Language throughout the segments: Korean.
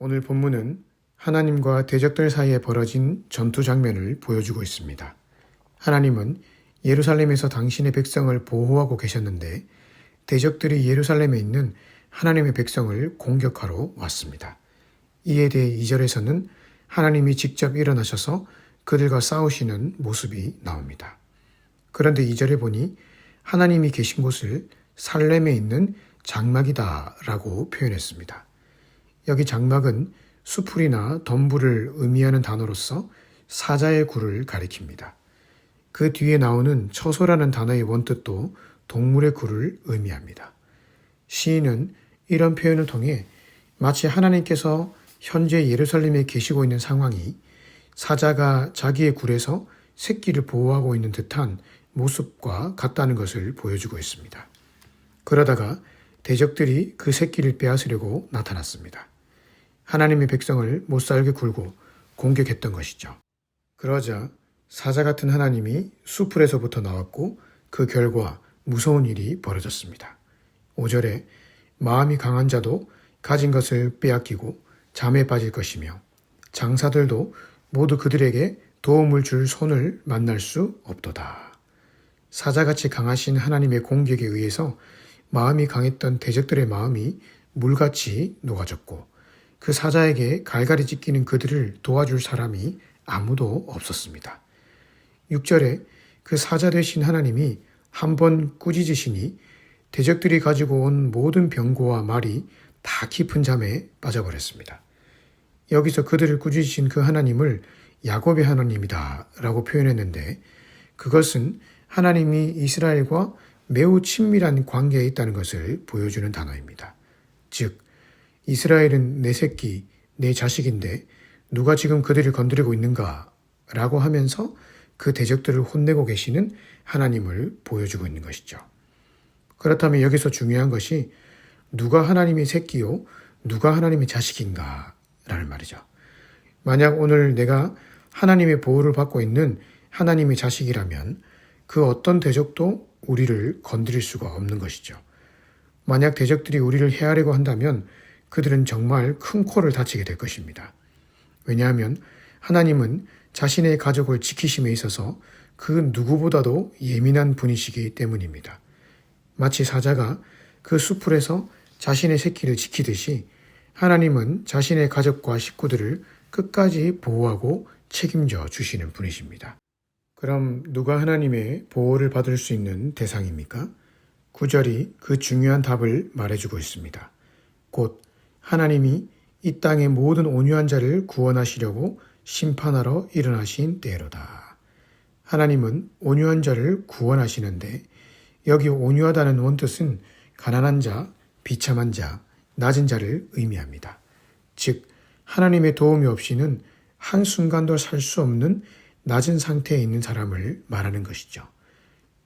오늘 본문은 하나님과 대적들 사이에 벌어진 전투 장면을 보여주고 있습니다. 하나님은 예루살렘에서 당신의 백성을 보호하고 계셨는데 대적들이 예루살렘에 있는 하나님의 백성을 공격하러 왔습니다. 이에 대해 2절에서는 하나님이 직접 일어나셔서 그들과 싸우시는 모습이 나옵니다. 그런데 2절에 보니 하나님이 계신 곳을 살렘에 있는 장막이다 라고 표현했습니다. 여기 장막은 수풀이나 덤불을 의미하는 단어로서 사자의 굴을 가리킵니다. 그 뒤에 나오는 처소라는 단어의 원뜻도 동물의 굴을 의미합니다. 시인은 이런 표현을 통해 마치 하나님께서 현재 예루살렘에 계시고 있는 상황이 사자가 자기의 굴에서 새끼를 보호하고 있는 듯한 모습과 같다는 것을 보여주고 있습니다. 그러다가 대적들이 그 새끼를 빼앗으려고 나타났습니다. 하나님의 백성을 못살게 굴고 공격했던 것이죠. 그러자 사자 같은 하나님이 수풀에서부터 나왔고 그 결과 무서운 일이 벌어졌습니다. 5절에 마음이 강한 자도 가진 것을 빼앗기고 잠에 빠질 것이며 장사들도 모두 그들에게 도움을 줄 손을 만날 수 없도다. 사자같이 강하신 하나님의 공격에 의해서 마음이 강했던 대적들의 마음이 물같이 녹아졌고 그 사자에게 갈갈이 찢기는 그들을 도와줄 사람이 아무도 없었습니다. 6절에 그 사자 되신 하나님이 한번 꾸짖으시니 대적들이 가지고 온 모든 병고와 말이 다 깊은 잠에 빠져버렸습니다. 여기서 그들을 꾸짖으신 그 하나님을 야곱의 하나님이다 라고 표현했는데 그것은 하나님이 이스라엘과 매우 친밀한 관계에 있다는 것을 보여주는 단어입니다. 즉 이스라엘은 내 새끼, 내 자식인데 누가 지금 그들을 건드리고 있는가 라고 하면서 그 대적들을 혼내고 계시는 하나님을 보여주고 있는 것이죠. 그렇다면 여기서 중요한 것이 누가 하나님의 새끼요, 누가 하나님의 자식인가 라는 말이죠. 만약 오늘 내가 하나님의 보호를 받고 있는 하나님의 자식이라면 그 어떤 대적도 우리를 건드릴 수가 없는 것이죠. 만약 대적들이 우리를 해하려고 한다면 그들은 정말 큰 코를 다치게 될 것입니다. 왜냐하면 하나님은 자신의 가족을 지키심에 있어서 그 누구보다도 예민한 분이시기 때문입니다. 마치 사자가 그 수풀에서 자신의 새끼를 지키듯이 하나님은 자신의 가족과 식구들을 끝까지 보호하고 책임져 주시는 분이십니다. 그럼 누가 하나님의 보호를 받을 수 있는 대상입니까? 9절이 그 중요한 답을 말해주고 있습니다. 곧 하나님이 이 땅의 모든 온유한 자를 구원하시려고 심판하러 일어나신 때로다. 하나님은 온유한 자를 구원하시는데 여기 온유하다는 원뜻은 가난한 자, 비참한 자, 낮은 자를 의미합니다. 즉 하나님의 도움이 없이는 한순간도 살 수 없는 낮은 상태에 있는 사람을 말하는 것이죠.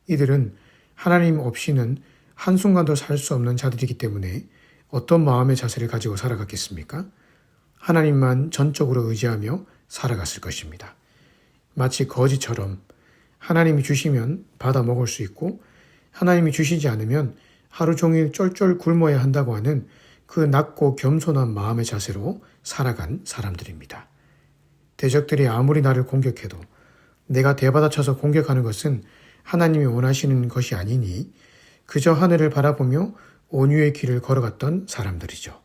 이들은 하나님 없이는 한순간도 살 수 없는 자들이기 때문에 어떤 마음의 자세를 가지고 살아갔겠습니까? 하나님만 전적으로 의지하며 살아갔을 것입니다. 마치 거지처럼 하나님이 주시면 받아 먹을 수 있고 하나님이 주시지 않으면 하루 종일 쫄쫄 굶어야 한다고 하는 그 낮고 겸손한 마음의 자세로 살아간 사람들입니다. 대적들이 아무리 나를 공격해도 내가 대받아쳐서 공격하는 것은 하나님이 원하시는 것이 아니니 그저 하늘을 바라보며 온유의 길을 걸어갔던 사람들이죠.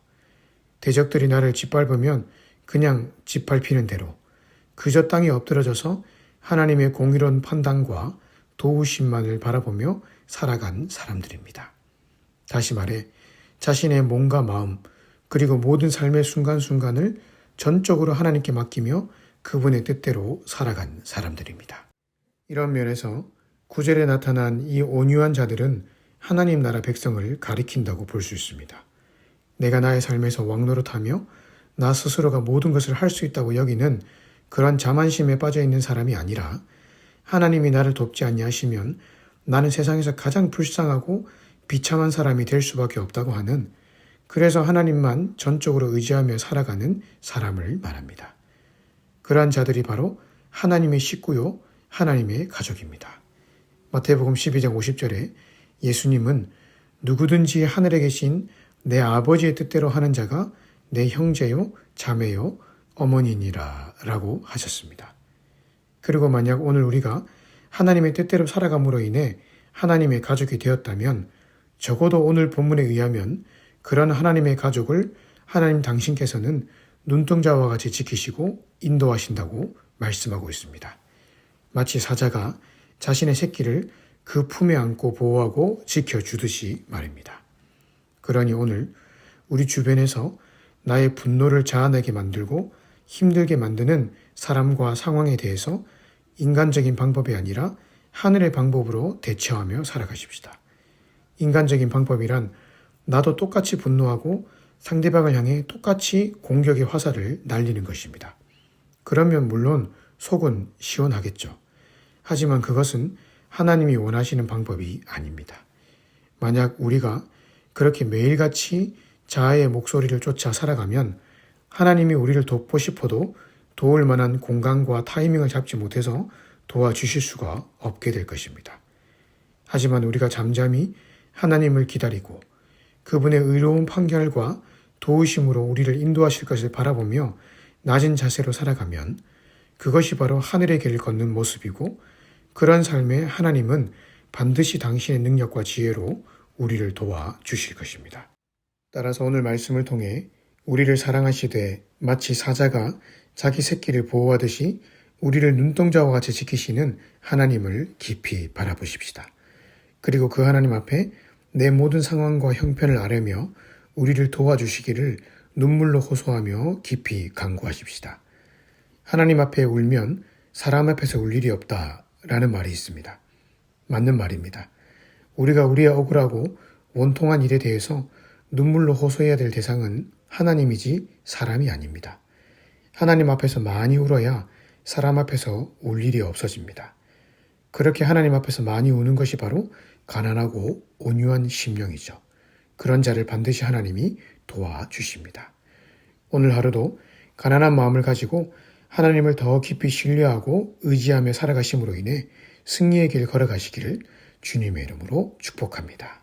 대적들이 나를 짓밟으면 그냥 짓밟히는 대로 그저 땅에 엎드러져서 하나님의 공의로운 판단과 도우심만을 바라보며 살아간 사람들입니다. 다시 말해 자신의 몸과 마음 그리고 모든 삶의 순간순간을 전적으로 하나님께 맡기며 그분의 뜻대로 살아간 사람들입니다. 이런 면에서 9절에 나타난 이 온유한 자들은 하나님 나라 백성을 가리킨다고 볼 수 있습니다. 내가 나의 삶에서 왕노릇하며 나 스스로가 모든 것을 할 수 있다고 여기는 그런 자만심에 빠져있는 사람이 아니라 하나님이 나를 돕지 아니하시면 나는 세상에서 가장 불쌍하고 비참한 사람이 될 수밖에 없다고 하는 그래서 하나님만 전적으로 의지하며 살아가는 사람을 말합니다. 그러한 자들이 바로 하나님의 식구요 하나님의 가족입니다. 마태복음 12장 50절에 예수님은 누구든지 하늘에 계신 내 아버지의 뜻대로 하는 자가 내 형제요, 자매요, 어머니니라 라고 하셨습니다. 그리고 만약 오늘 우리가 하나님의 뜻대로 살아감으로 인해 하나님의 가족이 되었다면 적어도 오늘 본문에 의하면 그런 하나님의 가족을 하나님 당신께서는 눈동자와 같이 지키시고 인도하신다고 말씀하고 있습니다. 마치 사자가 자신의 새끼를 그 품에 안고 보호하고 지켜주듯이 말입니다. 그러니 오늘 우리 주변에서 나의 분노를 자아내게 만들고 힘들게 만드는 사람과 상황에 대해서 인간적인 방법이 아니라 하늘의 방법으로 대처하며 살아가십시다. 인간적인 방법이란 나도 똑같이 분노하고 상대방을 향해 똑같이 공격의 화살을 날리는 것입니다. 그러면 물론 속은 시원하겠죠. 하지만 그것은 하나님이 원하시는 방법이 아닙니다. 만약 우리가 그렇게 매일같이 자아의 목소리를 쫓아 살아가면 하나님이 우리를 돕고 싶어도 도울 만한 공간과 타이밍을 잡지 못해서 도와주실 수가 없게 될 것입니다. 하지만 우리가 잠잠히 하나님을 기다리고 그분의 의로운 판결과 도우심으로 우리를 인도하실 것을 바라보며 낮은 자세로 살아가면 그것이 바로 하늘의 길을 걷는 모습이고 그런 삶에 하나님은 반드시 당신의 능력과 지혜로 우리를 도와주실 것입니다. 따라서 오늘 말씀을 통해 우리를 사랑하시되 마치 사자가 자기 새끼를 보호하듯이 우리를 눈동자와 같이 지키시는 하나님을 깊이 바라보십시다. 그리고 그 하나님 앞에 내 모든 상황과 형편을 아뢰며 우리를 도와주시기를 눈물로 호소하며 깊이 간구하십시다. 하나님 앞에 울면 사람 앞에서 울 일이 없다라는 말이 있습니다. 맞는 말입니다. 우리가 우리의 억울하고 원통한 일에 대해서 눈물로 호소해야 될 대상은 하나님이지 사람이 아닙니다. 하나님 앞에서 많이 울어야 사람 앞에서 울 일이 없어집니다. 그렇게 하나님 앞에서 많이 우는 것이 바로 가난하고 온유한 심령이죠. 그런 자를 반드시 하나님이 도와주십니다. 오늘 하루도 가난한 마음을 가지고 하나님을 더 깊이 신뢰하고 의지하며 살아가심으로 인해 승리의 길 걸어가시기를 주님의 이름으로 축복합니다.